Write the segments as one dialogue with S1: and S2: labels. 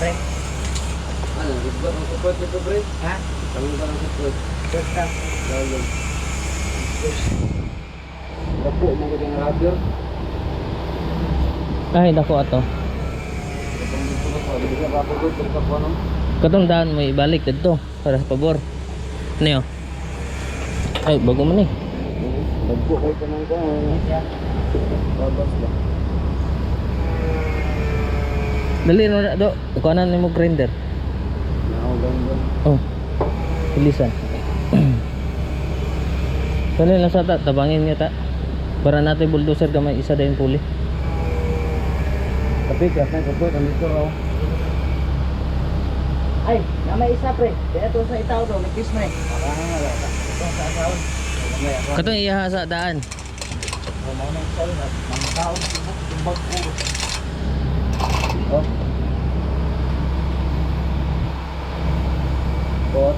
S1: pre.
S2: Ano, nagbuat ang support nito, pre?
S1: Ha?
S2: Tanong ka ng support.
S1: First time.
S2: Lalo. Dapo, mga kanyang rubber.
S3: Ay, dako ato.
S2: Katong dito na pa. Hindi ka rapagod. Hindi ka po ano.
S3: Katong daan mo ibalik dito para sa pabor. Ano yun? Ay, bago man eh.
S2: Dapo kayo ka nang ka. Babas lang.
S3: Dali no na do. Kuanan mo grinder.
S2: Nakaganda.
S3: Oh. Bilisan. Dali lang sa ta, tabangin niya ta. Para natin bulldozer gamay isa din puli.
S2: Tapi kasi support ang dito raw.
S1: Ay, na may isa pre. Kaya to sa itaw do, nagkis na eh. Ito sa asawon.
S3: Katong iyaha sa daan.
S1: Mga na isa rin at mga tao tumbag ko.
S2: Oh. Bot.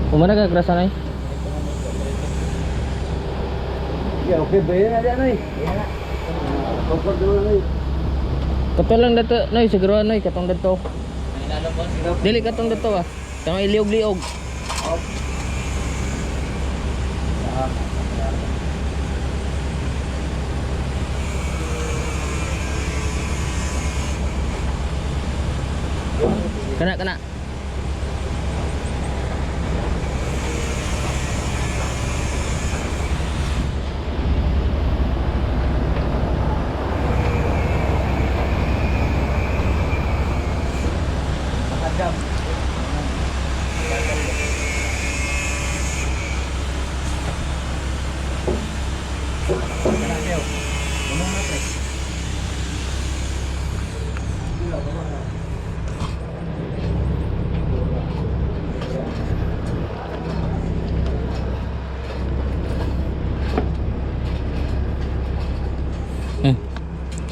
S3: Umana ka krasan ay?
S2: Yeah, okay ba yun? Ano eh?
S1: Yan na.
S2: Support doon ano eh.
S3: Katong lang dato, noy siguro noy katong dato.
S1: May lalabas.
S3: Dili katong dato ah. Tama iliog-liog. Kana.
S1: Makadam. Kanakyo. Bunong na pre.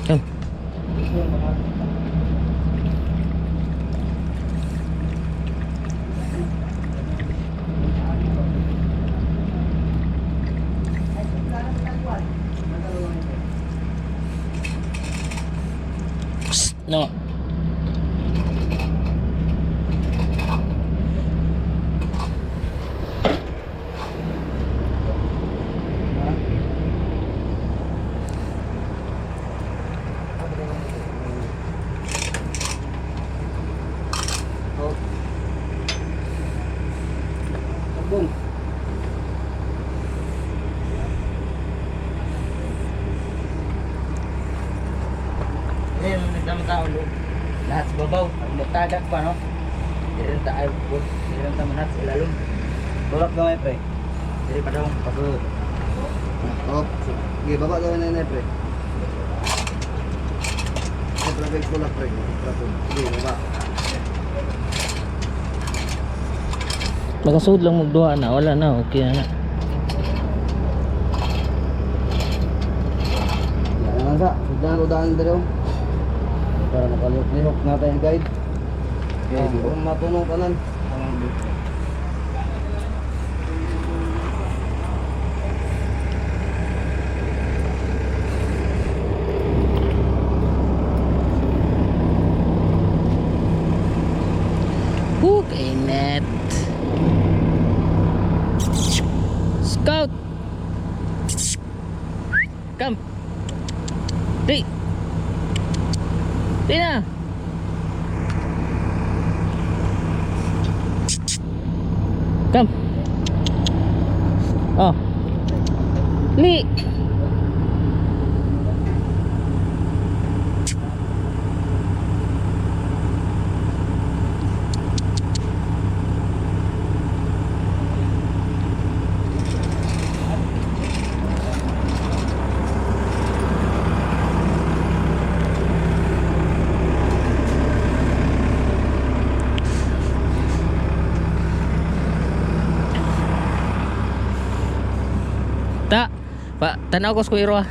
S3: Yan. Psst, no.
S2: Boom.
S1: Ngayon, nagdamang tao lo. Lahat sa babaw. Ang mutadak pa no. Dirin ta ay bus. Dirin ta manat sa ilalom.
S2: Tulak gamay pre.
S1: Diri pa daw.
S2: Pagod. Oh, sige, baba gawin na yun pre. Sige, tulak pre. Sige, baba.
S3: Makasud lang magduha na, wala na, okay na.
S2: Yan naman sa. Sudan udaan dito. Para makalihok natin yung guide. Okay, di ba matunong kanan?
S3: Okay, net. Scout. Come. Di. Di na. Come. Oh. Li. Ta, pa tanaw ko sa kuiro ah.